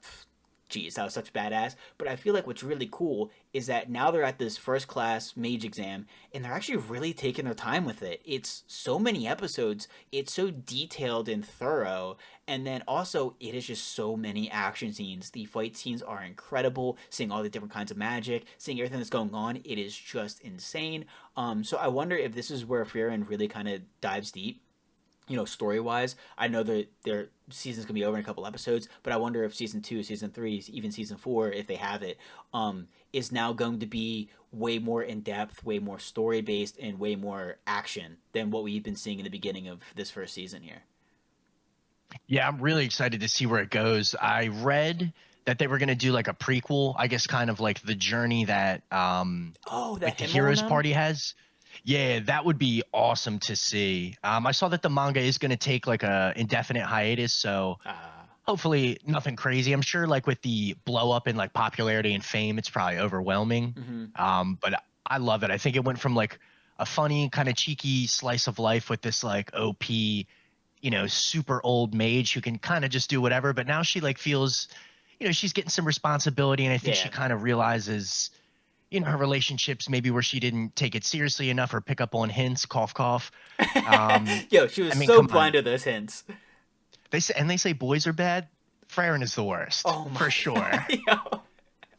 geez, that was such badass. But I feel like what's really cool is that now they're at this first class mage exam, and they're actually really taking their time with it. It's so many episodes, it's so detailed and thorough, and then also it is just so many action scenes. The fight scenes are incredible. Seeing all the different kinds of magic, seeing everything that's going on, it is just insane. So I wonder if this is where Frieren really kind of dives deep, story wise. I know that their season's gonna be over in a couple episodes, but I wonder if season two, season three, even season four, if they have it, is now going to be way more in depth, way more story based, and way more action than what we've been seeing in the beginning of this first season here. Yeah, I'm really excited to see where it goes. I read that they were going to do like a prequel, I guess kind of like the journey that Oh, that like the Himmel and heroes them. party has. Yeah, that would be awesome to see. I saw that the manga is going to take like a indefinite hiatus, so hopefully nothing crazy. I'm sure like with the blow up in like popularity and fame, it's probably overwhelming. Mm-hmm. But I love it. I think it went from like a funny kind of cheeky slice of life with this like OP, super old mage who can kind of just do whatever. But now she like feels, she's getting some responsibility, and I think she Yeah. kind of realizes, her relationships maybe where she didn't take it seriously enough or pick up on hints, cough cough. Yo, she was I mean, so come on. blind to those hints. They say boys are bad. Freyrin is the worst Oh my for god, sure. yo.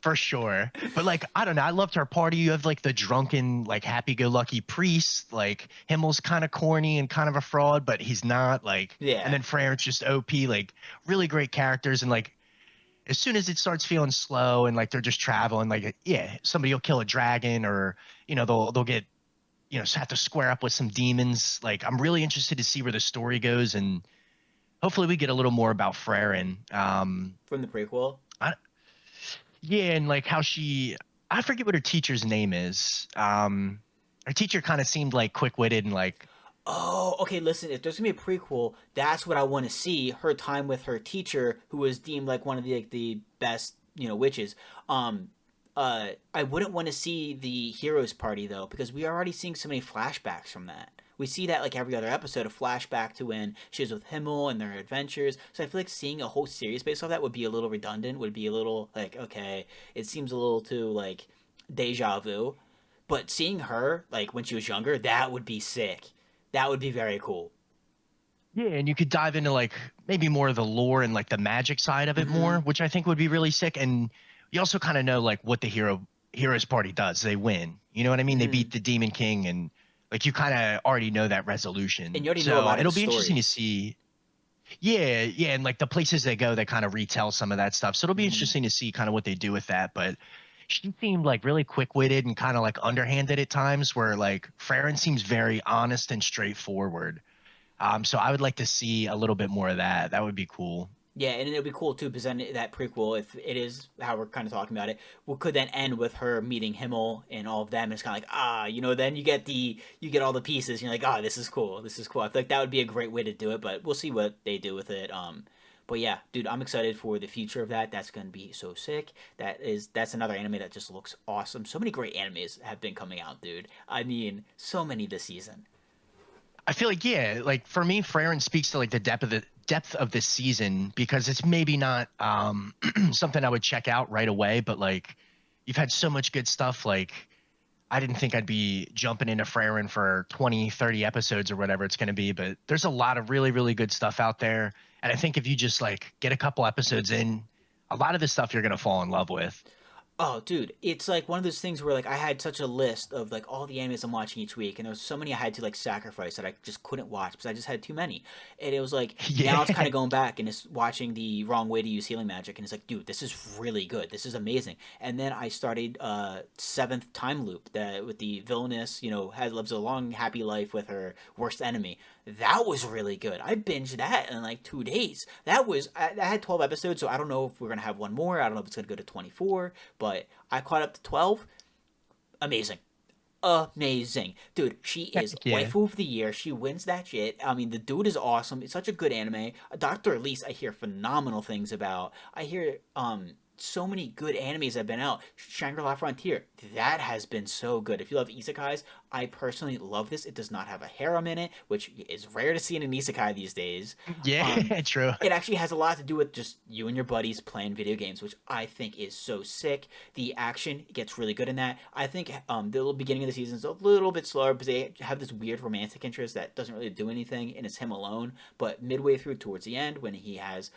For sure. But like, I don't know. I loved her party. You have like the drunken, like happy-go-lucky priest. Like Himmel's kind of corny and kind of a fraud, but he's not. Like, and Yeah. then Freyrin's just OP. Like, really great characters. And like, as soon as it starts feeling slow and like they're just traveling, like yeah, somebody will kill a dragon or they'll get have to square up with some demons. Like, I'm really interested to see where the story goes, and hopefully we get a little more about Freyrin. From the prequel. I, Yeah, and like how I forget what her teacher's name is. Her teacher kind of seemed like quick-witted and like, Oh, okay. Listen, if there's gonna be a prequel, that's what I want to see. Her time with her teacher, who was deemed like one of the best, witches. Um, I wouldn't want to see the heroes party though, because we are already seeing so many flashbacks from that. we see that like every other episode, a flashback to when she was with Himmel and their adventures. So I feel like seeing a whole series based off that would be a little redundant, would be a little like, okay, it seems a little too like deja vu. But seeing her like when she was younger, that would be sick. That would be very cool. Yeah, and you could dive into like maybe more of the lore and like the magic side of it Mm-hmm. more, which I think would be really sick. And you also kind of know like what the hero's party does. They win. You know what I mean? They Mm-hmm. beat the Demon King, and like you kind of already know that And resolution. you already know a So lot of the it'll be interesting to stories. see. Yeah, yeah, and like the places they go, they kind of retell some of that stuff. So it'll be Mm-hmm. interesting to see kind of what they do with that. But she seemed like really quick-witted and kind of like underhanded at times, where like Frieren seems very honest and straightforward. So I would like to see a little bit more of that. That would be cool. Yeah, and it'll be cool too because then that prequel, if it is how we're kind of talking about it, could then end with her meeting Himmel and all of them. And it's kind of like then you get all the pieces. And you're like, this is cool, this is cool. I feel like that would be a great way to do it, but we'll see what they do with it. But yeah, dude, I'm excited for the future of that. That's gonna be so sick. That's another anime that just looks awesome. So many great animes have been coming out, dude. I mean, so many this season. I feel like yeah, like for me, Frieren speaks to like the depth of this season because it's maybe not something I would check out right away, but like you've had so much good stuff. Like I didn't think I'd be jumping into Frieren for 20, 30 episodes or whatever it's going to be, but there's a lot of really, really good stuff out there. And I think if you just like get a couple episodes in, a lot of this stuff you're going to fall in love with. Oh, dude, it's like one of those things where like I had such a list of like all the animes I'm watching each week, and there was so many I had to like sacrifice that I just couldn't watch because I just had too many. And it was like now it's kind Yeah. of going back and it's watching the wrong way to use healing magic, and it's like, dude, this is really good. This is amazing. And then I started seventh time loop that with the villainess, has lives a long happy life with her worst enemy. That was really good. I binged that in like 2 days. I had 12 episodes, so I don't know if we're gonna have one more. I don't know if it's gonna go to 24, but I caught up to 12. Amazing. Amazing. Dude, she is Yeah. waifu of the year. She wins that shit. I mean, the dude is awesome. It's such a good anime. Dr. Elise, I hear phenomenal things about. I hear so many good animes have been out. Shangri-La Frontier, that has been so good. If you love isekais, I personally love this. It does not have a harem in it, which is rare to see in an isekai these days. Um, Yeah, true. it actually has a lot to do with just you and your buddies playing video games, which I think is so sick. The action gets really good in that. I think the little beginning of the season is a little bit slower because they have this weird romantic interest that doesn't really do anything, and it's him alone. But midway through, towards the end, when he has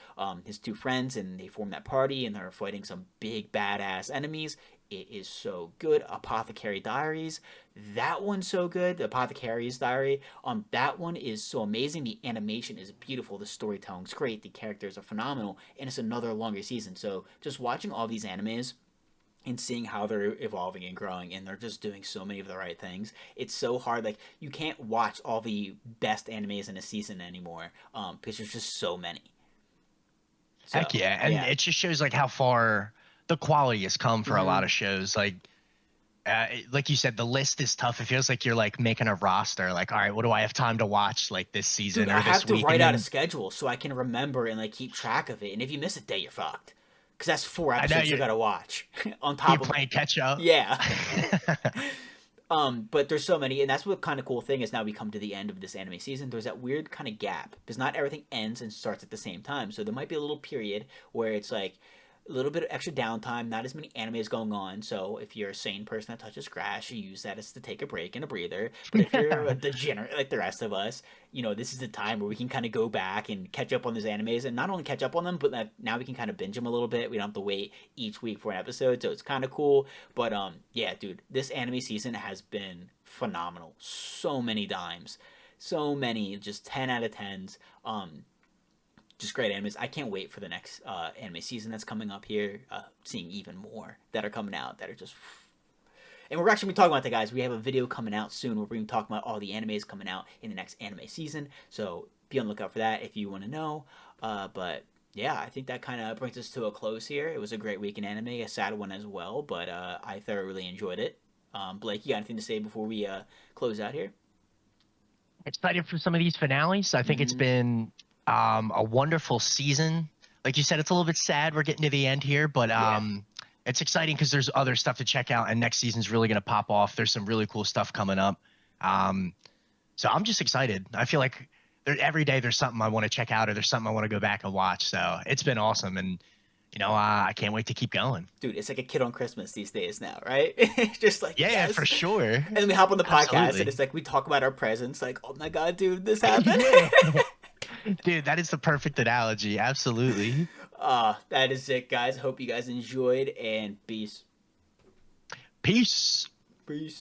his two friends and they form that party and they're fighting some big badass enemies, it is so good. Apothecary Diaries, that one's so good. The Apothecary's Diary, that one is so amazing. The animation is beautiful. The storytelling's great. The characters are phenomenal, and it's another longer season. So just watching all these animes and seeing how they're evolving and growing, and they're just doing so many of the right things. It's so hard. Like you can't watch all the best animes in a season anymore, because there's just so many. Heck So yeah. And yeah. it just shows like how far the quality has come for a Mm-hmm. lot of shows. Like you said, the list is tough. It feels like you're like making a roster. Like, all right, what do I have time to watch like this Dude, season I or have this to week? write And out a then schedule so I can remember and like keep track of it. And if you miss a day, you're fucked. Because that's four I know episodes you gotta watch on you're top of playing catch up. yeah. But there's so many, and that's what kind of cool thing is now we come to the end of this anime season. There's that weird kind of gap because not everything ends and starts at the same time. So there might be a little period where it's like a little bit of extra downtime, not as many animes going on. So if you're a sane person that touches grass, you use that as to take a break and a breather. But if you're a degenerate like the rest of us, this is the time where we can kind of go back and catch up on those animes, and not only catch up on them, but now we can kind of binge them a little bit. We don't have to wait each week for an episode, so it's kind of cool. But yeah, dude, this anime season has been phenomenal. So many dimes, so many, just 10 out of 10s. Just great animes. I can't wait for the next anime season that's coming up here. Seeing even more that are coming out that are just. And we're actually going to be talking about that, guys. We have a video coming out soon where we're going to be talking about all the animes coming out in the next anime season. So be on the lookout for that if you want to know. But yeah, I think that kind of brings us to a close here. It was a great week in anime, a sad one as well, but I thoroughly enjoyed it. Blake, you got anything to say before we close out here? Excited for some of these finales. I think it's Mm-hmm. been a wonderful season. Like you said, it's a little bit sad we're getting to the end here, but Yeah. it's exciting because there's other stuff to check out, and next season's really going to pop off. There's some really cool stuff coming up. Um, So I'm just excited. I feel like every day there's something I want to check out or there's something I want to go back and watch. So it's been awesome. And, I can't wait to keep going. Dude, it's like a kid on Christmas these days now, right? Just like, Yeah, yes. for sure. And then we hop on the podcast and Absolutely. it's like we talk about our presents, like, oh my god, dude, this happened. Yeah. Dude, that is the perfect analogy. Absolutely. That is it, guys. Hope you guys enjoyed, and peace. Peace. Peace.